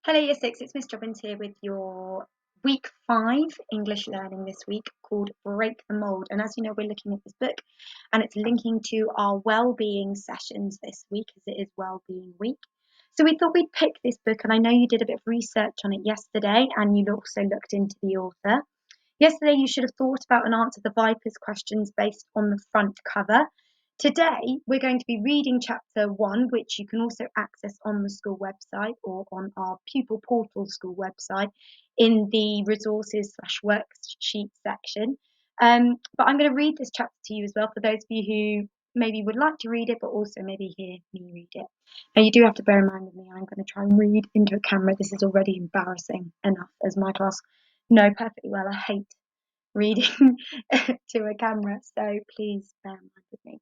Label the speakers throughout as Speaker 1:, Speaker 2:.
Speaker 1: Hello Year 6, it's Miss Jobbins here with your week 5 English learning this week called Break the Mould. And as you know, we're looking at this book and it's linking to our well-being sessions this week as it is well-being week. So we thought we'd pick this book, and I know you did a bit of research on it yesterday and you also looked into the author. Yesterday you should have thought about and answered the Vipers questions based on the front cover. Today, we're going to be reading chapter 1, which you can also access on the school website or on our pupil portal school website in the resources/worksheet section. But I'm going to read this chapter to you as well for those of you who maybe would like to read it, but also maybe hear me read it. Now, you do have to bear in mind with me, I'm going to try and read into a camera. This is already embarrassing enough, as my class know perfectly well. I hate reading to a camera, so please bear in mind with me.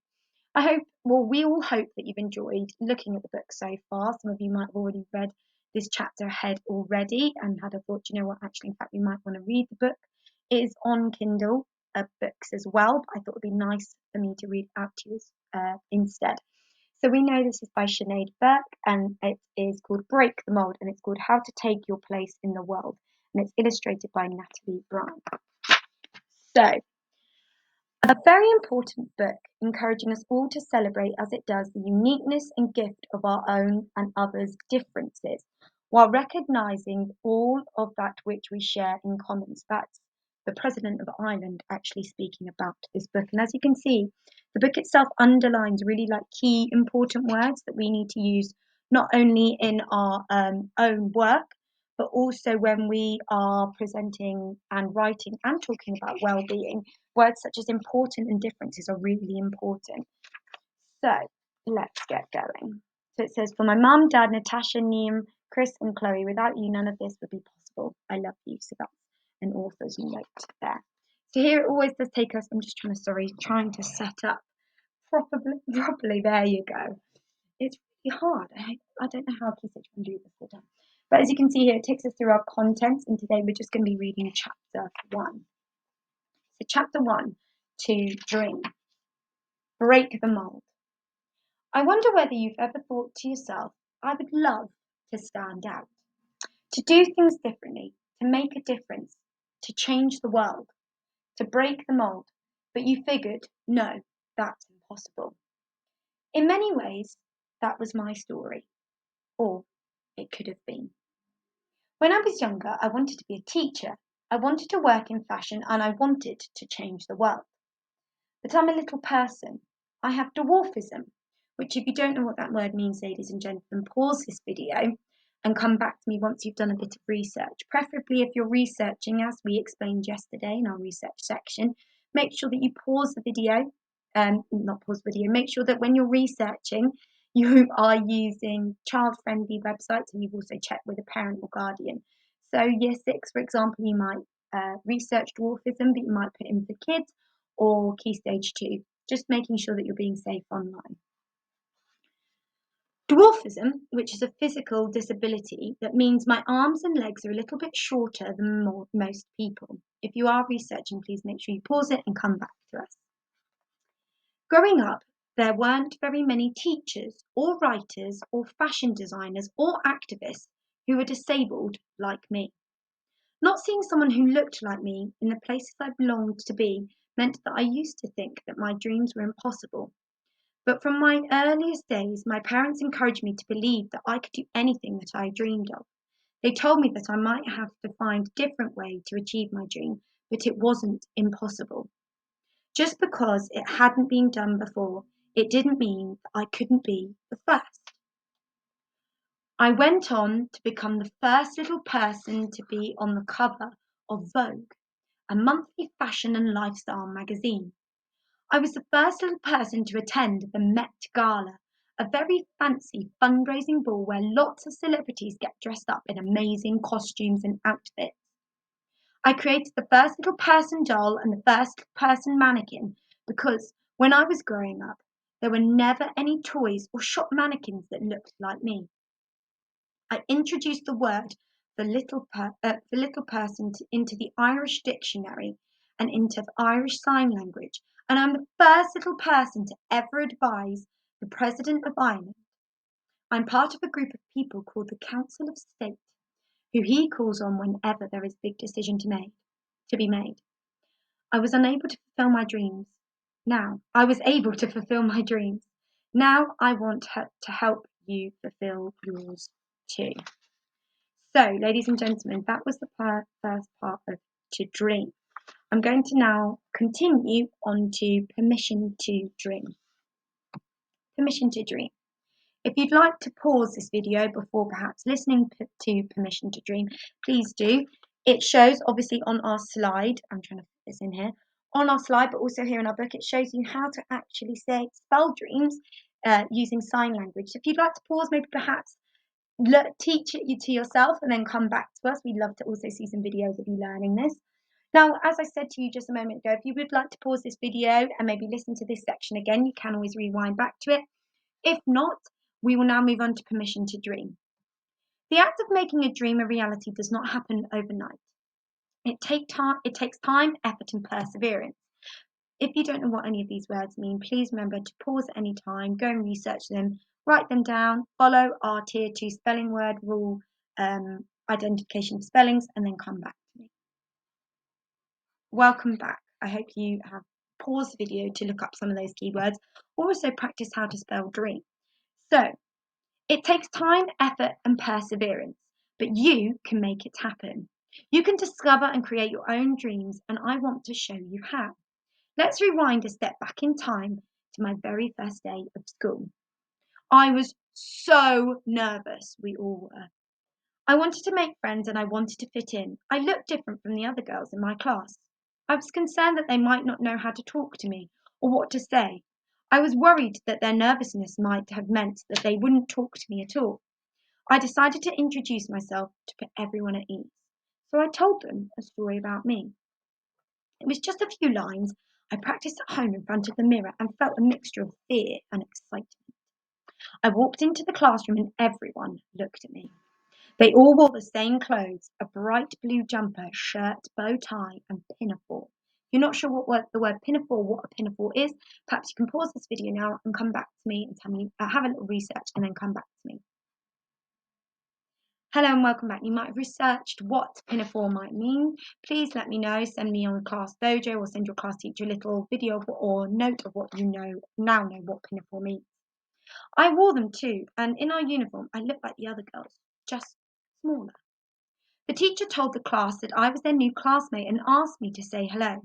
Speaker 1: We all hope that you've enjoyed looking at the book so far. Some of you might have already read this chapter ahead already and had a thought, you know what, actually, in fact, we might want to read the book. It is on Kindle books as well, but I thought it would be nice for me to read out to you instead. So we know this is by Sinead Burke and it is called Break the Mould, and it's called How to Take Your Place in the World, and it's illustrated by Natalie Brown. So, a very important book encouraging us all to celebrate as it does the uniqueness and gift of our own and others' differences, while recognising all of that which we share in common. So that's the President of Ireland actually speaking about this book. And as you can see, the book itself underlines really key important words that we need to use not only in our own work, but also when we are presenting and writing and talking about well-being. Words such as important and differences are really important. So let's get going. So it says, for my mum, dad, Natasha, Neem, Chris and Chloe, without you none of this would be possible. I love you. So that's an author's note there. So here it always does take us, I'm just trying to set up properly. There you go. It's really hard. I don't know how key stage can do this all the time. But as you can see here, it takes us through our contents, and today we're just going to be reading chapter 1. So chapter 1, to dream. Break the mould. I wonder whether you've ever thought to yourself, I would love to stand out, to do things differently, to make a difference, to change the world, to break the mould, but you figured, no, that's impossible. In many ways, that was my story, or it could have been. When I was younger, I wanted to be a teacher, I wanted to work in fashion, and I wanted to change the world. But I'm a little person. I have dwarfism, which if you don't know what that word means, ladies and gentlemen, pause this video and come back to me once you've done a bit of research. Preferably if you're researching, as we explained yesterday in our research section, make sure that you pause the video, make sure that when you're researching, you are using child-friendly websites and you've also checked with a parent or guardian. So year 6, for example, you might research dwarfism, but you might put in for kids, or key stage 2, just making sure that you're being safe online. Dwarfism, which is a physical disability that means my arms and legs are a little bit shorter than most people. If you are researching, please make sure you pause it and come back to us. Growing up, there weren't very many teachers or writers or fashion designers or activists who were disabled like me. Not seeing someone who looked like me in the places I belonged to be meant that I used to think that my dreams were impossible. But from my earliest days, my parents encouraged me to believe that I could do anything that I dreamed of. They told me that I might have to find a different way to achieve my dream, but it wasn't impossible. Just because it hadn't been done before, it didn't mean that I couldn't be the first. I went on to become the first little person to be on the cover of Vogue, a monthly fashion and lifestyle magazine. I was the first little person to attend the Met Gala, a very fancy fundraising ball where lots of celebrities get dressed up in amazing costumes and outfits. I created the first little person doll and the first little person mannequin because when I was growing up, there were never any toys or shop mannequins that looked like me. I introduced the word for little person into the Irish dictionary and into the Irish Sign Language, and I'm the first little person to ever advise the President of Ireland. I'm part of a group of people called the Council of State, who he calls on whenever there is a big decision to be made. I was unable to fulfill my dreams. Now I was able to fulfill my dreams. Now I want to help you fulfill yours too. So, ladies and gentlemen, that was the first part of To Dream. I'm going to now continue on to Permission to Dream. Permission to Dream. If you'd like to pause this video before perhaps listening to Permission to Dream, please do. It shows obviously on our slide, I'm trying to fit this in here, on our slide, but also here in our book, it shows you how to actually spell dreams using sign language. So if you'd like to pause, maybe perhaps teach it to yourself and then come back to us. We'd love to also see some videos of you learning this. Now, as I said to you just a moment ago, if you would like to pause this video and maybe listen to this section again, you can always rewind back to it. If not, we will now move on to Permission to Dream. The act of making a dream a reality does not happen overnight. It takes time, effort, and perseverance. If you don't know what any of these words mean, please remember to pause at any time, go and research them, write them down, follow our Tier 2 spelling word rule identification of spellings, and then come back to me. Welcome back. I hope you have paused the video to look up some of those keywords, or also practice how to spell dream. So, it takes time, effort, and perseverance, but you can make it happen. You can discover and create your own dreams, and I want to show you how. Let's rewind a step back in time to my very first day of school. I was so nervous, we all were. I wanted to make friends and I wanted to fit in. I looked different from the other girls in my class. I was concerned that they might not know how to talk to me or what to say. I was worried that their nervousness might have meant that they wouldn't talk to me at all. I decided to introduce myself to put everyone at ease. So I told them a story about me. It was just a few lines. I practiced at home in front of the mirror and felt a mixture of fear and excitement. I walked into the classroom and everyone looked at me. They all wore the same clothes, a bright blue jumper, shirt, bow tie, and pinafore. If you're not sure what a pinafore is, perhaps you can pause this video now and come back to me and tell me, have a little research and then come back to me. Hello and welcome back. You might have researched what pinafore might mean. Please let me know. Send me on Class Dojo or send your class teacher a little video or note of what you now know what pinafore means. I wore them too, and in our uniform, I looked like the other girls, just smaller. The teacher told the class that I was their new classmate and asked me to say hello.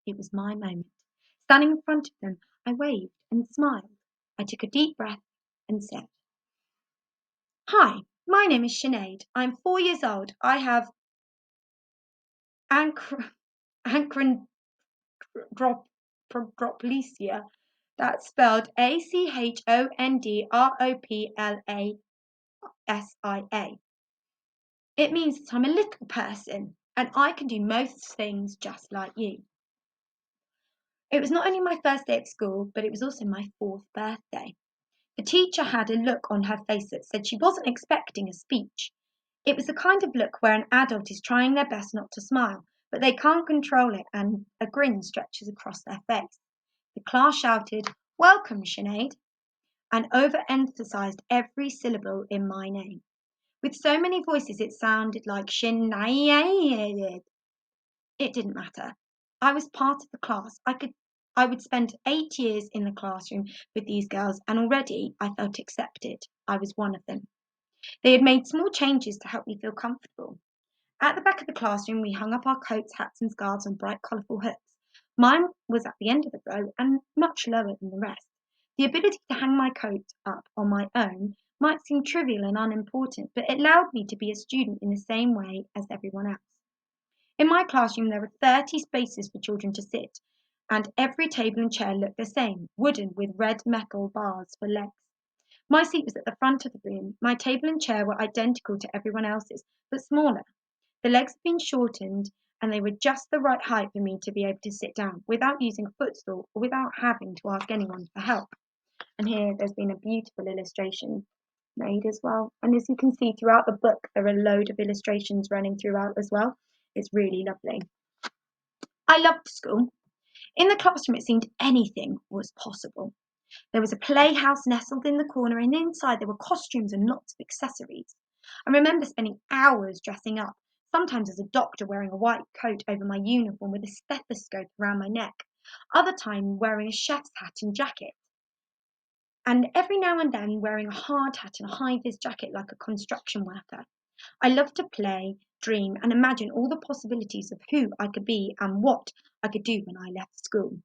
Speaker 1: It was my moment. Standing in front of them, I waved and smiled. I took a deep breath and said, "Hi, my name is Sinead. I'm 4 years old. I have achondroplasia. That's spelled achondroplasia. It means that I'm a little person and I can do most things just like you." It was not only my first day at school, but it was also my 4th birthday. The teacher had a look on her face that said she wasn't expecting a speech. It was the kind of look where an adult is trying their best not to smile, but they can't control it and a grin stretches across their face. The class shouted, "Welcome, Sinead," and overemphasized every syllable in my name. With so many voices, it sounded like Sinead. It didn't matter. I was part of the class. I would spend 8 years in the classroom with these girls, and already I felt accepted. I was one of them. They had made small changes to help me feel comfortable. At the back of the classroom, we hung up our coats, hats, and scarves on bright, colourful hooks. Mine was at the end of the row and much lower than the rest. The ability to hang my coat up on my own might seem trivial and unimportant, but it allowed me to be a student in the same way as everyone else. In my classroom, there were 30 spaces for children to sit, and every table and chair looked the same, wooden with red metal bars for legs. My seat was at the front of the room. My table and chair were identical to everyone else's, but smaller. The legs had been shortened, and they were just the right height for me to be able to sit down without using a footstool or without having to ask anyone for help. And here there's been a beautiful illustration made as well. And as you can see throughout the book, there are a load of illustrations running throughout as well. It's really lovely. I loved school. In the classroom, it seemed anything was possible. There was a playhouse nestled in the corner, and inside there were costumes and lots of accessories. I remember spending hours dressing up, sometimes as a doctor wearing a white coat over my uniform with a stethoscope around my neck, other time wearing a chef's hat and jacket, and every now and then wearing a hard hat and a high-vis jacket like a construction worker. I loved to play, dream, and imagine all the possibilities of who I could be and what I could do when I left school.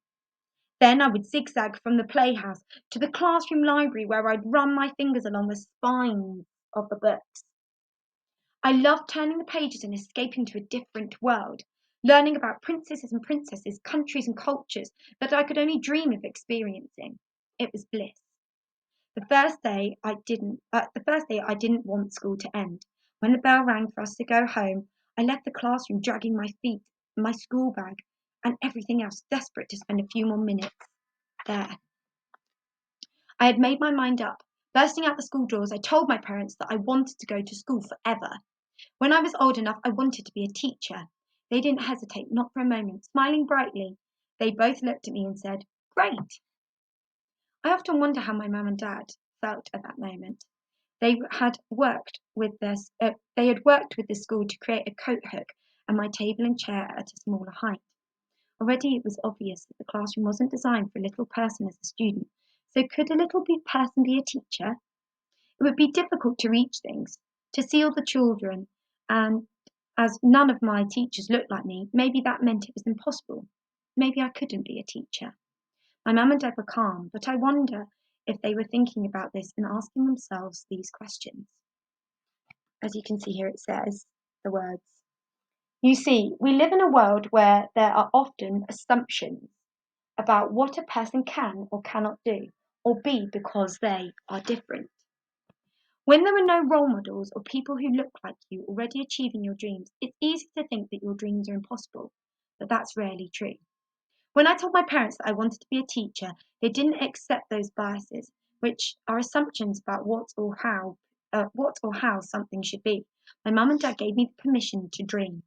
Speaker 1: Then I would zigzag from the playhouse to the classroom library where I'd run my fingers along the spines of the books. I loved turning the pages and escaping to a different world, learning about princesses and princesses, countries and cultures that I could only dream of experiencing. It was bliss. The first day I didn't want school to end. When the bell rang for us to go home, I left the classroom dragging my feet, my school bag, and everything else, desperate to spend a few more minutes there. I had made my mind up. Bursting out the school doors, I told my parents that I wanted to go to school forever. When I was old enough, I wanted to be a teacher. They didn't hesitate, not for a moment, smiling brightly. They both looked at me and said, "Great." I often wonder how my mum and dad felt at that moment. They had worked with the school to create a coat hook and my table and chair at a smaller height. Already it was obvious that the classroom wasn't designed for a little person as a student. So could a little person be a teacher? It would be difficult to reach things, to see all the children, and as none of my teachers looked like me, maybe that meant it was impossible. Maybe I couldn't be a teacher. My mum and dad were calm, but I wonder if they were thinking about this and asking themselves these questions. As you can see here, it says the words. You see, we live in a world where there are often assumptions about what a person can or cannot do or be because they are different. When there are no role models or people who look like you already achieving your dreams, it's easy to think that your dreams are impossible, but that's rarely true. When I told my parents that I wanted to be a teacher, they didn't accept those biases, which are assumptions about what or how something should be. My mum and dad gave me the permission to dream.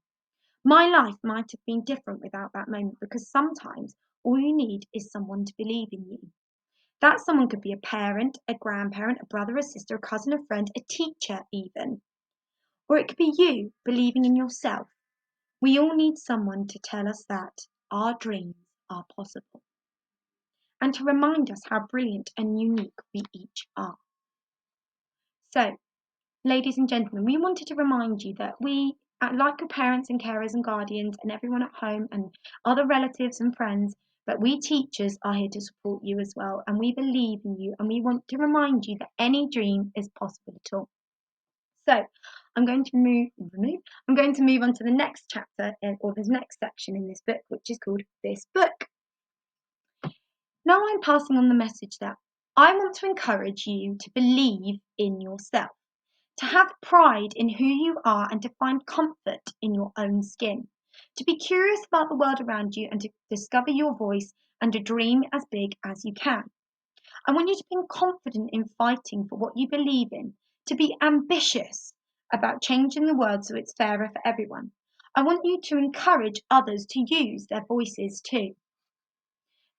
Speaker 1: My life might have been different without that moment because sometimes all you need is someone to believe in you. That someone could be a parent, a grandparent, a brother, a sister, a cousin, a friend, a teacher even. Or it could be you believing in yourself. We all need someone to tell us that our dreams are possible and to remind us how brilliant and unique we each are. So, ladies and gentlemen, we wanted to remind you that we, like your parents and carers and guardians and everyone at home and other relatives and friends, but we teachers are here to support you as well, and we believe in you, and we want to remind you that any dream is possible at all. So I'm going to move on to the next chapter or the next section in this book, which is called This Book. Now I'm passing on the message that I want to encourage you to believe in yourself, to have pride in who you are and to find comfort in your own skin, to be curious about the world around you and to discover your voice and to dream as big as you can. I want you to be confident in fighting for what you believe in, to be ambitious about changing the world so it's fairer for everyone. I want you to encourage others to use their voices too.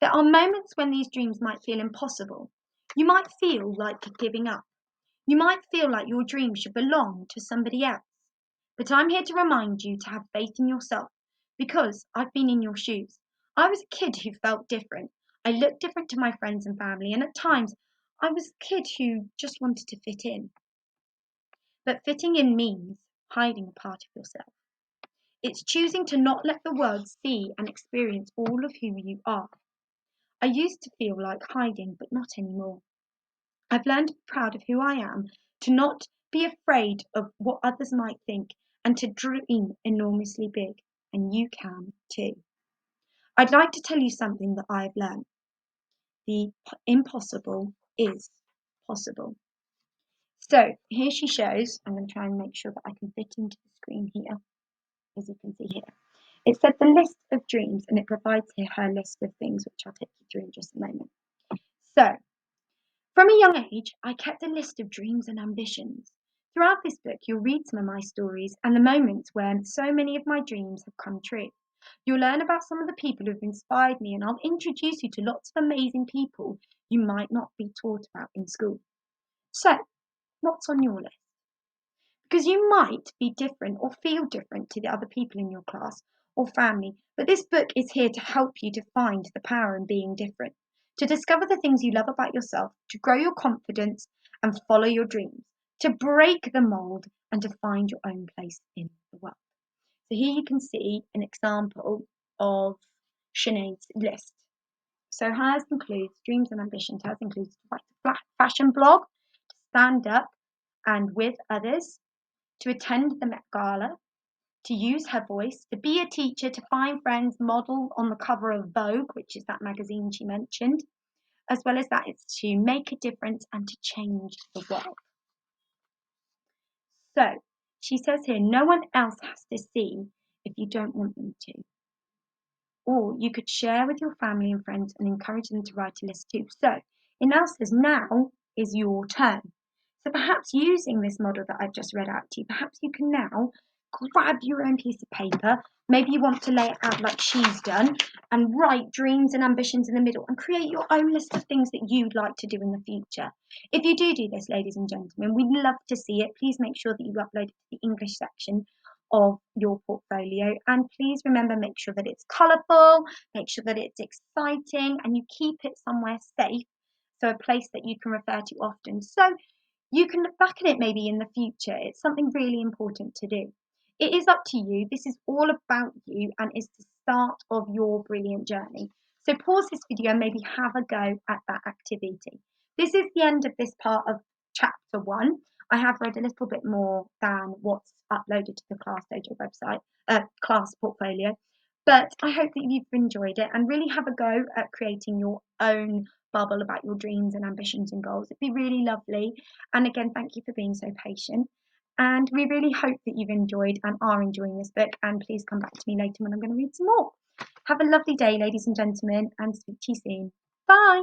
Speaker 1: There are moments when these dreams might feel impossible. You might feel like giving up. You might feel like your dream should belong to somebody else. But I'm here to remind you to have faith in yourself because I've been in your shoes. I was a kid who felt different. I looked different to my friends and family, and at times I was a kid who just wanted to fit in. But fitting in means hiding a part of yourself. It's choosing to not let the world see and experience all of who you are. I used to feel like hiding, but not anymore. I've learned to be proud of who I am, to not be afraid of what others might think, and to dream enormously big. And you can too. I'd like to tell you something that I've learned. The impossible is possible. So here she shows, I'm going to try and make sure that I can fit into the screen here, as you can see here. It said the list of dreams, and it provides here her list of things, which I'll take you through in just a moment. So, from a young age, I kept a list of dreams and ambitions. Throughout this book, you'll read some of my stories and the moments where so many of my dreams have come true. You'll learn about some of the people who've inspired me, and I'll introduce you to lots of amazing people you might not be taught about in school. So, what's on your list? because you might be different or feel different to the other people in your class or family. But this book is here to help you to find the power in being different, to discover the things you love about yourself, to grow your confidence and follow your dreams, to break the mold and to find your own place in the world. So here you can see an example of Sinead's list. So hers includes dreams and ambitions. Hers includes to write a fashion blog, to stand up and with others, to attend the Met Gala, to use her voice, to be a teacher, to find friends, model on the cover of Vogue, which is that magazine she mentioned, as well as that it's to make a difference and to change the world. So she says here, no one else has to see if you don't want them to. Or you could share with your family and friends and encourage them to write a list too. So it now says now is your turn. So perhaps using this model that I've just read out to you, perhaps you can now grab your own piece of paper. Maybe you want to lay it out like she's done and write dreams and ambitions in the middle and create your own list of things that you'd like to do in the future. If you do this, ladies and gentlemen, we'd love to see it. Please make sure that you upload it to the English section of your portfolio, and please remember, make sure that it's colourful, make sure that it's exciting, and you keep it somewhere safe, so a place that you can refer to often, so you can look back at it maybe in the future. It's something really important to do. It is up to you. This is all about you and is the start of your brilliant journey. So pause this video and maybe have a go at that activity. This is the end of this part of chapter 1. I have read a little bit more than what's uploaded to the Class Dojo website, class portfolio. But I hope that you've enjoyed it and really have a go at creating your own bubble about your dreams and ambitions and goals. It'd be really lovely. And again, thank you for being so patient. And we really hope that you've enjoyed and are enjoying this book. And please come back to me later when I'm going to read some more. Have a lovely day, ladies and gentlemen, and speak to you soon. Bye.